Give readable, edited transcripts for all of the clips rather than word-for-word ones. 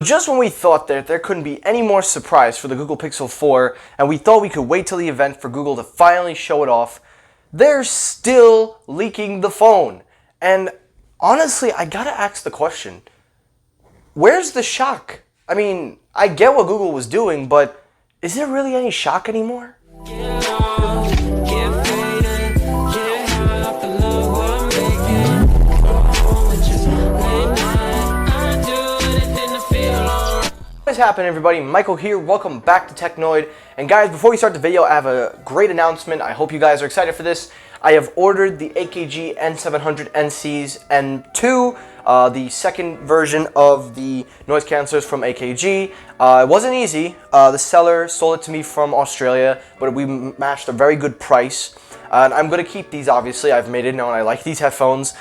Just when we thought that there couldn't be any more surprise for the Google Pixel 4, and we thought we could wait till the event for Google to finally show it off, they're still leaking the phone. And honestly, I gotta ask the question, where's the shock? I mean, I get what Google was doing, but is there really any shock anymore? What is happening, everybody? Michael here. Welcome back to Technoid. And guys, before we start the video, I have a great announcement. I hope you guys are excited for this. I have ordered the AKG N700 NCs N2, the second version of the noise cancelers from AKG. It wasn't easy. The seller sold it to me from Australia, but we matched a very good price. And I'm going to keep these, obviously. I've made it known I like these headphones.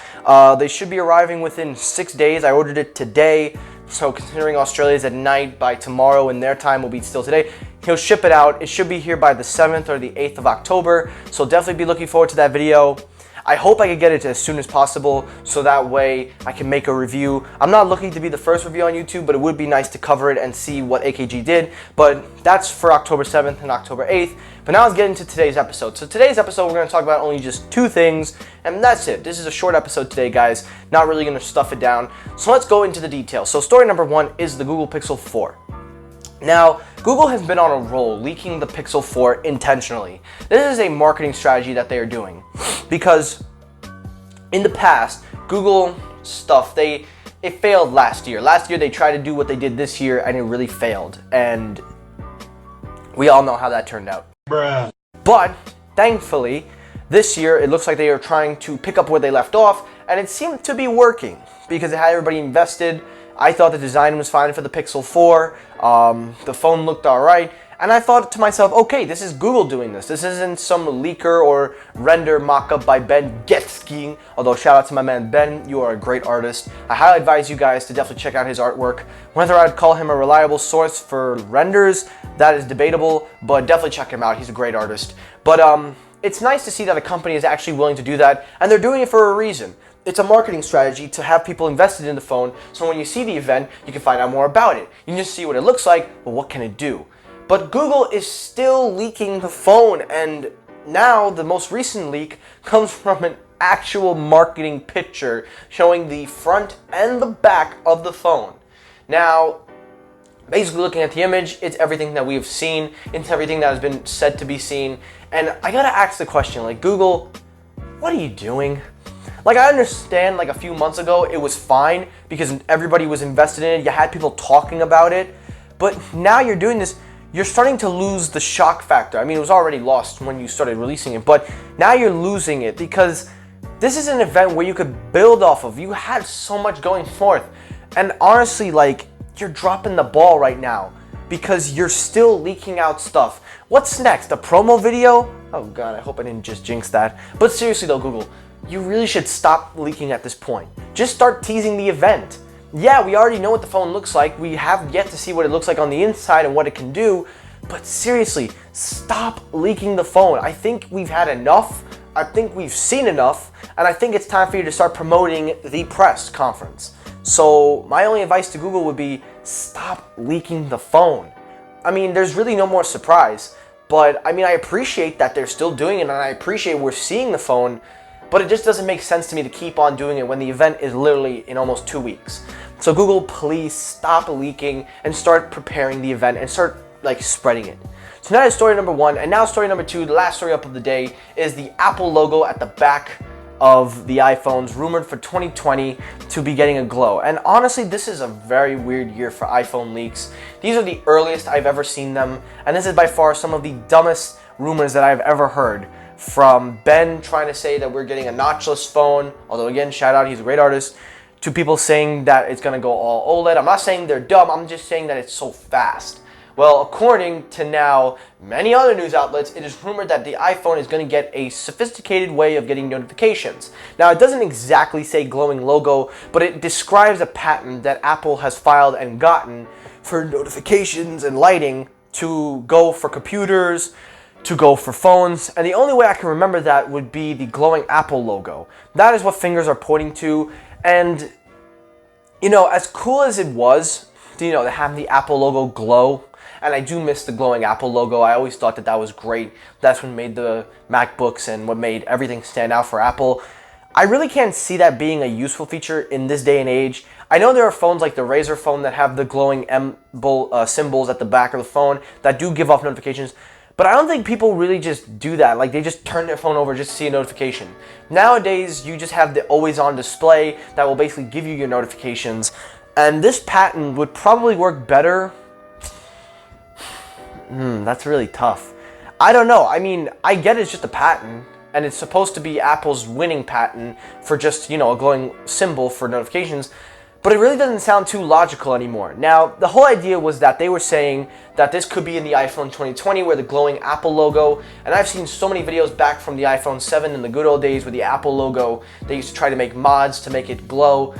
They should be arriving within 6 days. I ordered it today. So considering Australia's at night, by tomorrow and their time will be still today, he'll ship it out. It should be here by the 7th or the 8th of October. So definitely be looking forward to that video. I hope I can get it as soon as possible so that way I can make a review. I'm not looking to be the first review on YouTube, but it would be nice to cover it and see what AKG did. But that's for October 7th and October 8th. But now let's get into today's episode. So today's episode, we're going to talk about only just two things, and that's it. This is a short episode today, guys. Not really going to stuff it down. So let's go into the details. So story number one is the Google Pixel 4. Now, Google has been on a roll leaking the Pixel 4 intentionally. This is a marketing strategy that they are doing because in the past, Google stuff, it failed last year. Last year, they tried to do what they did this year, and it really failed. And we all know how that turned out. Bruh. But thankfully, this year, it looks like they are trying to pick up where they left off, and it seemed to be working because it had everybody invested. I thought the design was fine for the Pixel 4. The phone looked all right. And I thought to myself, okay, this is Google doing this. This isn't some leaker or render mock-up by Ben Getski. Although, shout out to my man Ben, you are a great artist. I highly advise you guys to definitely check out his artwork. Whether I'd call him a reliable source for renders, that is debatable, but definitely check him out. He's a great artist. But it's nice to see that a company is actually willing to do that, and they're doing it for a reason. It's a marketing strategy to have people invested in the phone, so when you see the event, you can find out more about it. You can just see what it looks like, but what can it do? But Google is still leaking the phone, and now the most recent leak comes from an actual marketing picture showing the front and the back of the phone. Now, basically looking at the image, it's everything that we've seen, it's everything that has been said to be seen, and I gotta ask the question, like, Google, what are you doing? Like, I understand, like, a few months ago, it was fine because everybody was invested in it, you had people talking about it, but now you're doing this, you're starting to lose the shock factor. I mean, it was already lost when you started releasing it, but now you're losing it because this is an event where you could build off of. You had so much going forth, and honestly, like, you're dropping the ball right now because you're still leaking out stuff. What's next? A promo video? Oh God, I hope I didn't just jinx that. But seriously though, Google, you really should stop leaking at this point. Just start teasing the event. Yeah, we already know what the phone looks like. We have yet to see what it looks like on the inside and what it can do. But seriously, stop leaking the phone. I think we've had enough. I think we've seen enough. And I think it's time for you to start promoting the press conference. So my only advice to Google would be stop leaking the phone. I mean, there's really no more surprise. But I mean, I appreciate that they're still doing it, and I appreciate we're seeing the phone. But it just doesn't make sense to me to keep on doing it when the event is literally in almost 2 weeks. So Google, please stop leaking and start preparing the event and start like spreading it. So that is story number one. And now story number two, the last story up of the day, is the Apple logo at the back of the iPhones, rumored for 2020 to be getting a glow. And honestly, this is a very weird year for iPhone leaks. These are the earliest I've ever seen them. And this is by far some of the dumbest rumors that I've ever heard. From Ben trying to say that we're getting a notchless phone, although again, shout out, he's a great artist, to people saying that it's gonna go all OLED. I'm not saying they're dumb, I'm just saying that it's so fast. Well, according to now many other news outlets, it is rumored that the iPhone is gonna get a sophisticated way of getting notifications. Now, it doesn't exactly say glowing logo, but it describes a patent that Apple has filed and gotten for notifications and lighting to go for computers, to go for phones, and the only way I can remember that would be the glowing Apple logo. That is what fingers are pointing to, and you know, as cool as it was to have the Apple logo glow. And I do miss the glowing Apple logo. I always thought that was great. That's what made the MacBooks and what made everything stand out for Apple. I really can't see that being a useful feature in this day and age. I know there are phones like the Razer phone that have the glowing symbols at the back of the phone that do give off notifications, but I don't think people really just do that. Like, they just turn their phone over just to see a notification. Nowadays, you just have the always-on display that will basically give you your notifications, and this patent would probably work better. That's really tough. I don't know. I mean, I get it's just a patent, and it's supposed to be Apple's winning patent for just, a glowing symbol for notifications, but it really doesn't sound too logical anymore. Now, the whole idea was that they were saying that this could be in the iPhone 2020 where the glowing Apple logo, and I've seen so many videos back from the iPhone 7 in the good old days with the Apple logo. They used to try to make mods to make it glow,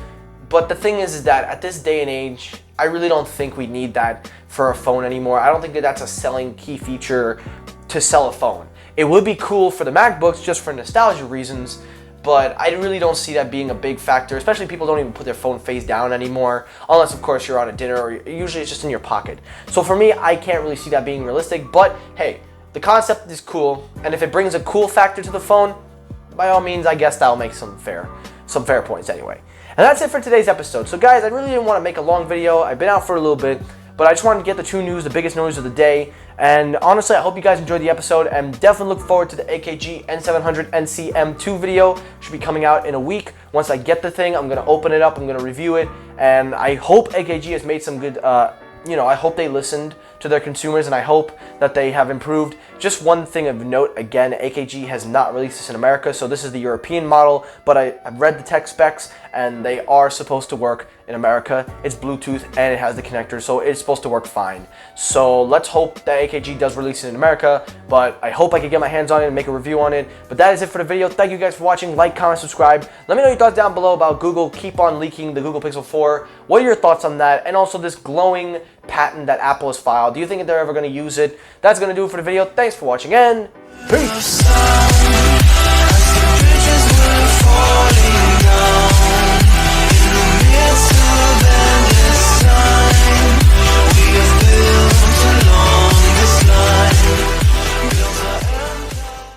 but the thing is that at this day and age, I really don't think we need that for a phone anymore. I don't think that that's a selling key feature to sell a phone. It would be cool for the MacBooks just for nostalgia reasons, but I really don't see that being a big factor, especially people don't even put their phone face down anymore, unless of course you're on a dinner, or usually it's just in your pocket. So for me, I can't really see that being realistic, but hey, the concept is cool, and if it brings a cool factor to the phone, by all means, I guess that'll make some fair points anyway. And that's it for today's episode. So guys, I really didn't want to make a long video. I've been out for a little bit, but I just wanted to get the two news, the biggest news of the day. And honestly, I hope you guys enjoyed the episode, and definitely look forward to the AKG N700 NC M2 video. Should be coming out in a week. Once I get the thing, I'm going to open it up, I'm going to review it, and I hope AKG has made some good, I hope they listened to their consumers, and I hope that they have improved. Just one thing of note, again, AKG has not released this in America, so this is the European model, but I've read the tech specs, and they are supposed to work in America. It's Bluetooth, and it has the connector, so it's supposed to work fine. So let's hope that AKG does release it in America, but I hope I can get my hands on it and make a review on it. But that is it for the video. Thank you guys for watching. Like, comment, subscribe. Let me know your thoughts down below about Google keep on leaking the Google Pixel 4. What are your thoughts on that? And also this glowing patent that Apple has filed. Do you think that they're ever going to use it? That's going to do it for the video. Thanks for watching, and peace!